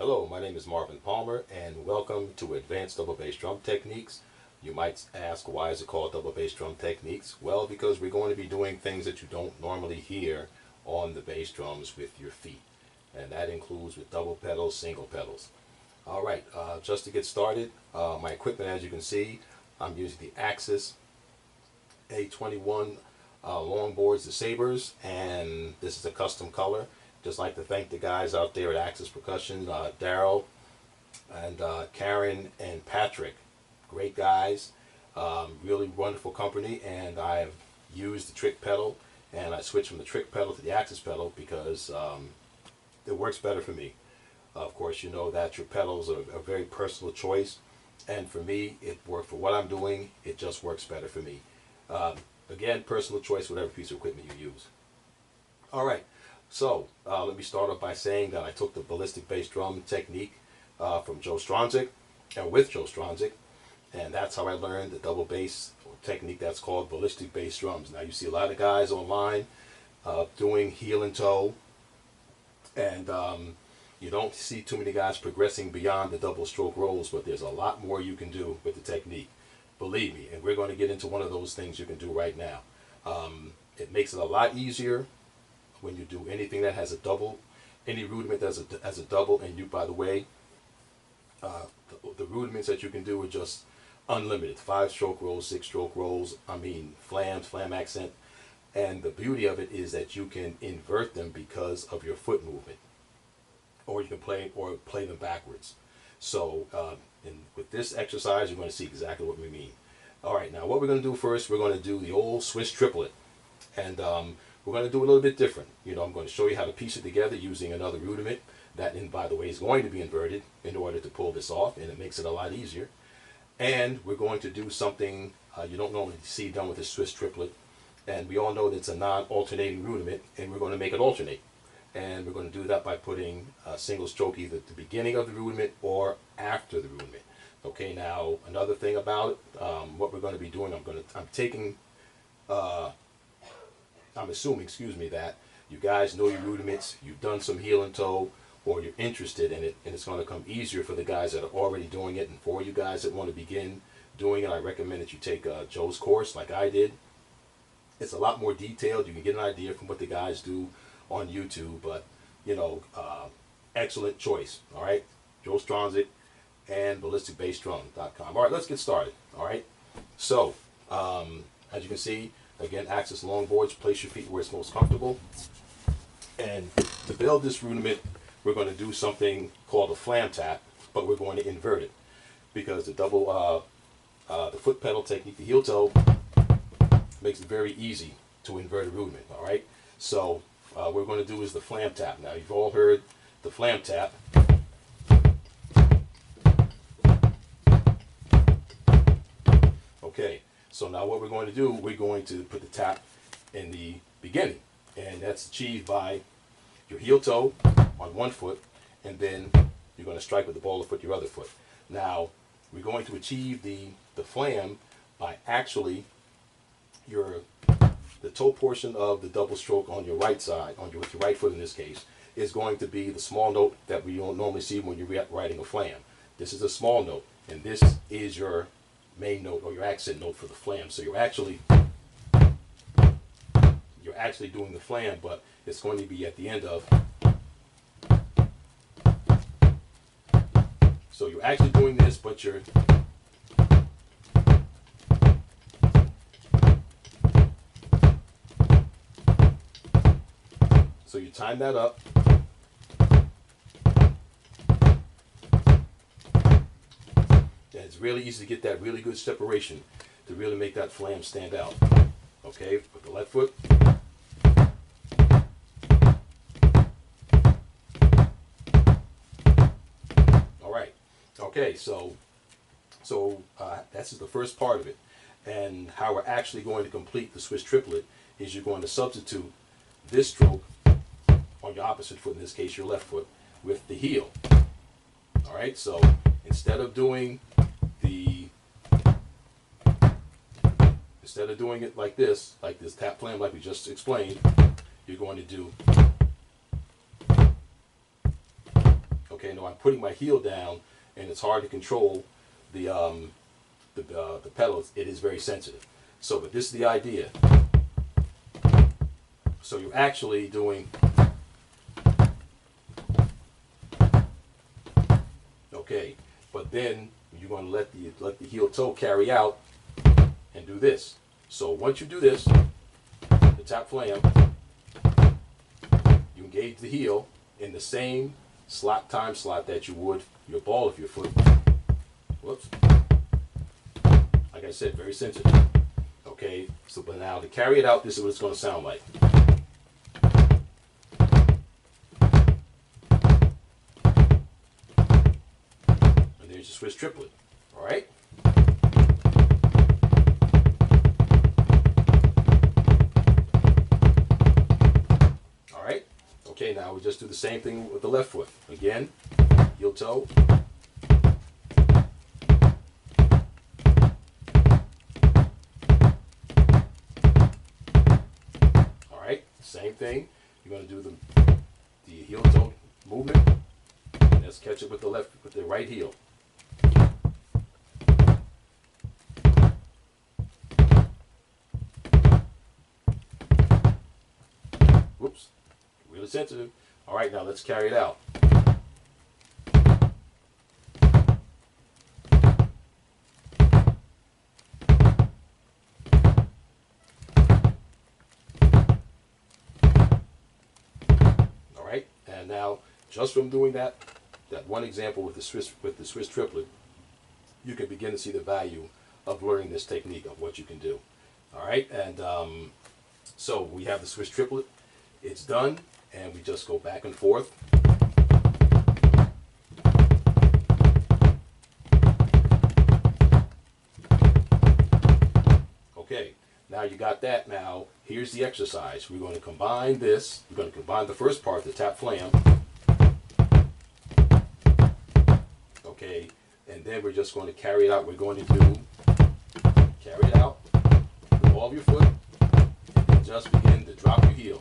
Hello, my name is Marvin Palmer, and welcome to Advanced Double Bass Drum Techniques. You might ask, why is it called Double Bass Drum Techniques? Well, because we're going to be doing things that you don't normally hear on the bass drums with your feet. And that includes with double pedals, single pedals. All right, just to get started, my equipment, as you can see, I'm using the Axis A21 longboards, the Sabres, and this is a custom color. Just like to thank the guys out there at Axis Percussion, Daryl and Karen and Patrick. Great guys, really wonderful company, and I've used the trick pedal, and I switched from the trick pedal to the Axis pedal because it works better for me. Of course, you know that your pedals are a very personal choice, and for me, it worked for what I'm doing. It just works better for me. Again, personal choice, whatever piece of equipment you use. All right. So, let me start off by saying that I took the ballistic bass drum technique from Joe Stronzik, and with Joe Stronzik, and that's how I learned the double bass technique that's called ballistic bass drums. Now, you see a lot of guys online doing heel and toe, and you don't see too many guys progressing beyond the double stroke rolls, but there's a lot more you can do with the technique. Believe me, and we're going to get into one of those things you can do right now. It makes it a lot easier when you do anything that has a double, any rudiment that has a double, and you, by the way, the rudiments that you can do are just unlimited. 5-stroke rolls, 6-stroke rolls, flams, flam accent, and the beauty of it is that you can invert them because of your foot movement, or you can play them backwards. So, with this exercise, you're going to see exactly what we mean. All right, now what we're going to do first, we're going to do the old Swiss triplet, and we're going to do a little bit different. You know, I'm going to show you how to piece it together using another rudiment that, by the way, is going to be inverted in order to pull this off, and it makes it a lot easier. And we're going to do something you don't normally see done with a Swiss triplet, and we all know that it's a non-alternating rudiment, and we're going to make it alternate. And we're going to do that by putting a single stroke either at the beginning of the rudiment or after the rudiment. Okay, now another thing about it, what we're going to be doing, I'm assuming, that you guys know your rudiments, you've done some heel and toe, or you're interested in it, and it's going to come easier for the guys that are already doing it, and for you guys that want to begin doing it, I recommend that you take Joe's course like I did. It's a lot more detailed. You can get an idea from what the guys do on YouTube, but, you know, excellent choice, all right? Joe Stronzik and ballisticbassdrum.com. All right, let's get started, all right? So, as you can see, again, Axis longboards, place your feet where it's most comfortable. And to build this rudiment, we're going to do something called a flam tap, but we're going to invert it because the the foot pedal technique, the heel toe, makes it very easy to invert a rudiment, all right? So what we're going to do is the flam tap. Now, you've all heard the flam tap. Okay. So now what we're going to do, we're going to put the tap in the beginning, and that's achieved by your heel toe on one foot, and then you're going to strike with the ball of foot your other foot. Now, we're going to achieve the flam by actually the toe portion of the double stroke on your right side, with your right foot in this case, is going to be the small note that we don't normally see when you're writing a flam. This is a small note, and this is your main note or your accent note for the flam. So you're actually doing the flam, but it's going to be at the end of. So you're actually doing this, but you're so you time that up. It's really easy to get that really good separation to really make that flam stand out. Okay, with the left foot. All right. Okay, so that's the first part of it. And how we're actually going to complete the Swiss triplet is you're going to substitute this stroke on your opposite foot, in this case your left foot, with the heel. All right, so instead of doing it like this tap flam like we just explained, you're going to do Okay, now I'm putting my heel down, and it's hard to control the pedal. It is very sensitive. So, but this is the idea. So you're actually doing, okay, but then you're going to let the heel toe carry out and do this. So once you do this, the tap flam, you engage the heel in the same time slot that you would your ball of your foot. Whoops. Like I said, very sensitive. Okay, so but now to carry it out, this is what it's going to sound like. And there's your Swiss triplet. All right. All right. Okay, now we just do the same thing with the left foot. Again, heel toe. Same thing. You're going to do the heel toe movement. And let's catch it with the right heel. Whoops. Really sensitive. All right, now let's carry it out. And now, just from doing that one example with the Swiss triplet, you can begin to see the value of learning this technique of what you can do. All right, and so we have the Swiss triplet. It's done, and we just go back and forth. Okay, now you got that. Now here's the exercise. We're going to combine this. We're going to combine the first part, the tap flam. Okay, and then we're just going to carry it out. We're going to carry it out with the ball of your foot, and just begin to drop your heel.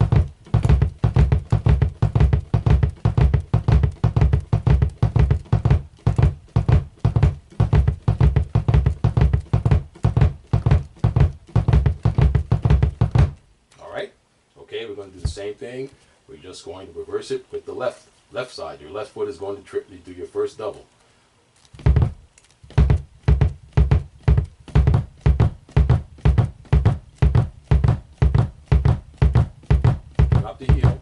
Okay, we're going to do the same thing. We're just going to reverse it with the left side. Your left foot is going to do your first double. Drop the heel.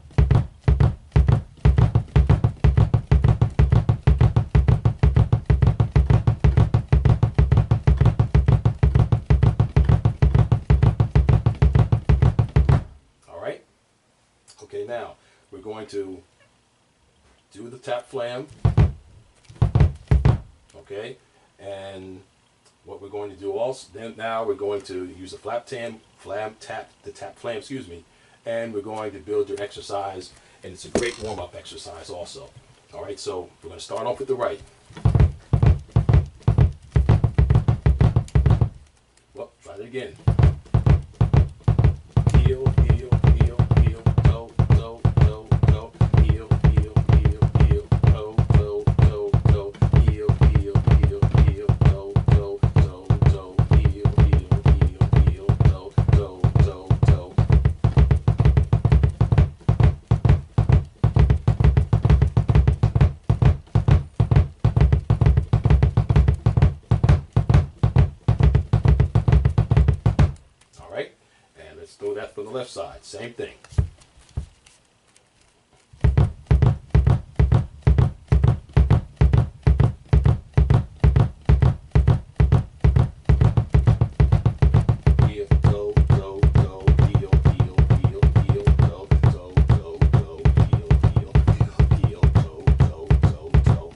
Okay, now we're going to do the tap flam. Okay, and what we're going to do also, then now we're going to use the tap flam, excuse me, and we're going to build your exercise, and it's a great warm-up exercise also. All right, so we're going to start off with the right. Well, try it again. Heel, heel, heel, heel, toe, toe, toe, toe, heel, heel, heel, heel, toe, toe, toe, toe, heel, heel, heel, heel, toe, toe, toe, toe, heel, heel, heel, heel, toe, toe, toe, toe. All right, and let's throw that from the left side. Same thing. Heel, toe, toe, toe, heel, heel, heel, heel, toe, toe, toe, toe, heel, heel, heel, heel, toe, toe, toe, toe.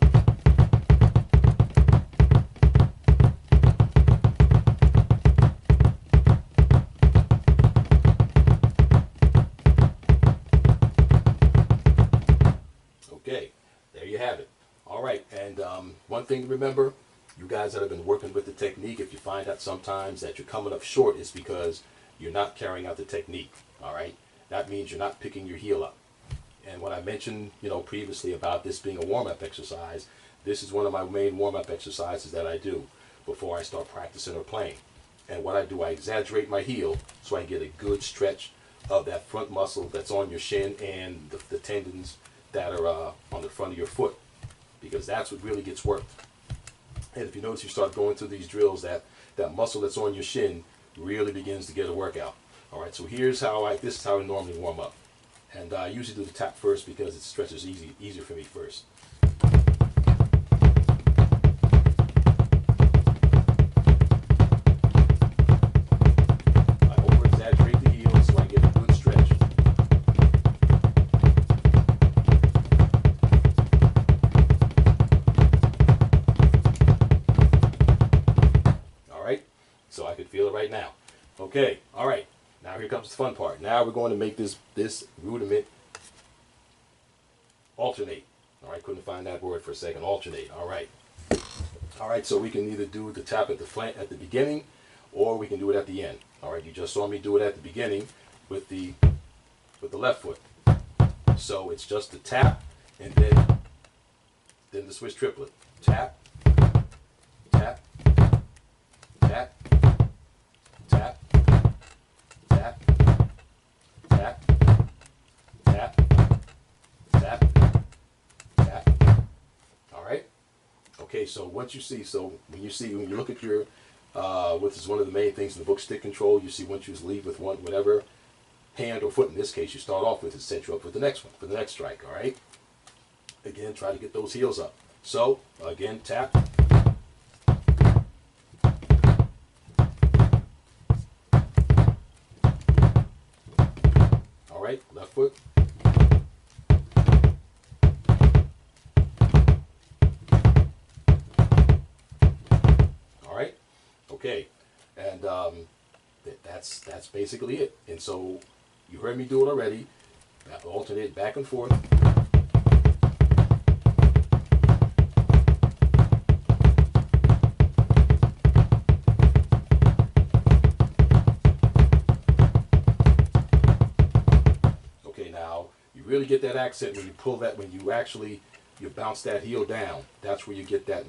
Okay, there you have it. All right, and one thing to remember, you guys that have been working with the technique, if you find out sometimes that you're coming up short, it's because you're not carrying out the technique. All right, that means you're not picking your heel up. And what I mentioned, previously about this being a warm-up exercise, this is one of my main warm-up exercises that I do before I start practicing or playing. And what I do, I exaggerate my heel so I get a good stretch of that front muscle that's on your shin and the tendons that are on the front of your foot, because that's what really gets worked. And if you notice, you start going through these drills, that muscle that's on your shin really begins to get a workout. All right, so this is how I normally warm up. And I usually do the tap first because it stretches easier for me first. I over-exaggerate the heel so I get a good stretch. All right, so I could feel it right now. Okay, all right. Now here comes the fun part. Now we're going to make this rudiment alternate. All right, couldn't find that word for a second. Alternate. All right. All right, so we can either do the tap at the beginning, or we can do it at the end. All right, you just saw me do it at the beginning with the left foot. So it's just the tap and then the switch triplet. Tap, tap, tap, tap, tap, tap, tap, tap, tap. All right. Okay. So when you look at your, which is one of the main things in the book, stick control. You see, once you leave with whatever hand or foot, in this case, you start off with, it sets you up with the next one, for the next strike. All right. Again, try to get those heels up. So again, tap. All right, left foot. All right, okay, and that's basically it. And so you heard me do it already. Alternate back and forth. Really get that accent when you pull that, when you bounce that heel down. That's where you get the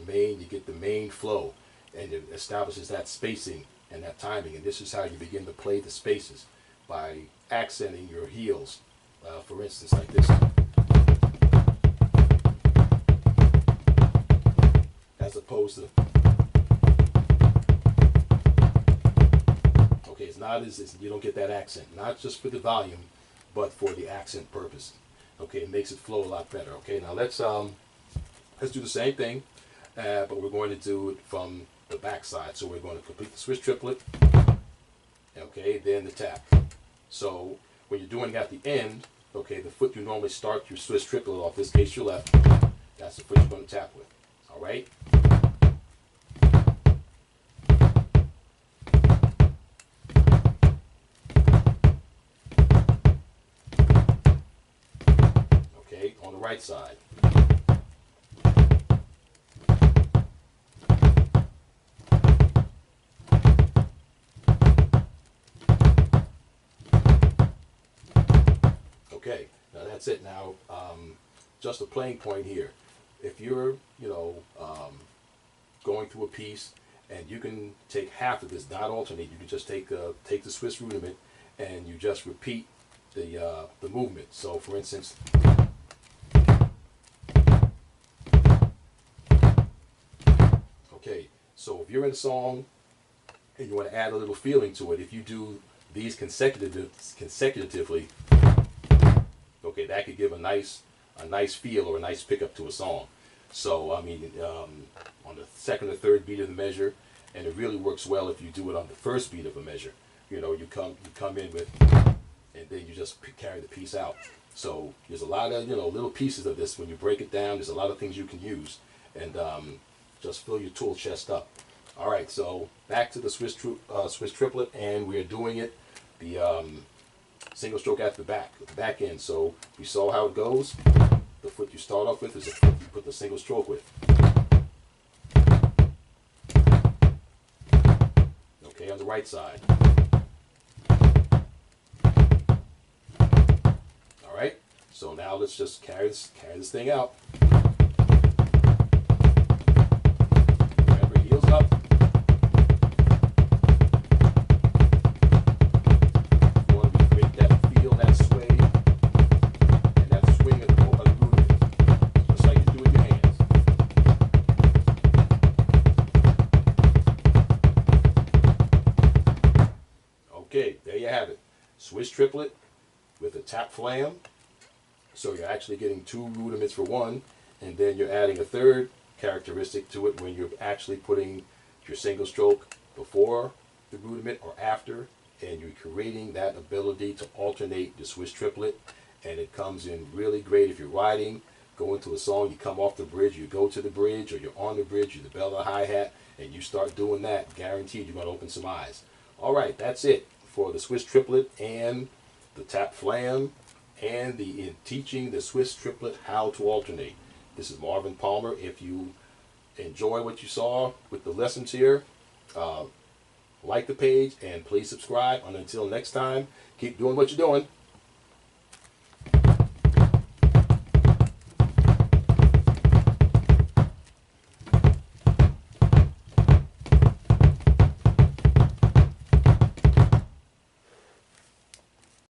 main flow, and it establishes that spacing and that timing. And this is how you begin to play the spaces, by accenting your heels. For instance, like this, as opposed to, okay, you don't get that accent, not just for the volume, but for the accent purpose. Okay, it makes it flow a lot better. Okay, now let's do the same thing, but we're going to do it from the back side. So we're going to complete the switch triplet. Okay, then the tap. So when you're doing it at the end, okay, the foot you normally start your switch triplet off, in this case your left, that's the foot you're going to tap with. All right. On the right side. Okay, now that's it. Now, just a playing point here. If you're, going through a piece, and you can take half of this, not alternate. You can just take the Swiss rudiment, and you just repeat the movement. So, for instance. Okay, so if you're in a song and you want to add a little feeling to it, if you do these consecutively, okay, that could give a nice feel or a nice pickup to a song. So I mean, on the second or third beat of the measure, and it really works well if you do it on the first beat of a measure. You come in with, and then you just carry the piece out. So there's a lot of little pieces of this. When you break it down, there's a lot of things you can use, and just fill your tool chest up. All right, so back to the Swiss triplet, and we're doing it the single stroke at the back end. So we saw how it goes. The foot you start off with is the foot you put the single stroke with. Okay, on the right side. All right, So now let's just carry this thing out. Remember, heels up. You want to create that feel, that sway, and that swing of the rudiment, just like you do with your hands. Okay, there you have it. Swiss triplet with a tap flam. So you're actually getting two rudiments for one, and then you're adding a third characteristic to it when you're actually putting your single stroke before the rudiment or after, and you're creating that ability to alternate the Swiss triplet. And it comes in really great if you're riding, go into a song, you come off the bridge, you go to the bridge, or you're on the bridge, you the bell or hi-hat, and you start doing that, guaranteed you're going to open some eyes. All right, that's it for the Swiss triplet and the tap flam, and in teaching the Swiss triplet how to alternate. This is Marvin Palmer. If you enjoy what you saw with the lessons here, like the page and please subscribe. And until next time, keep doing what you're doing.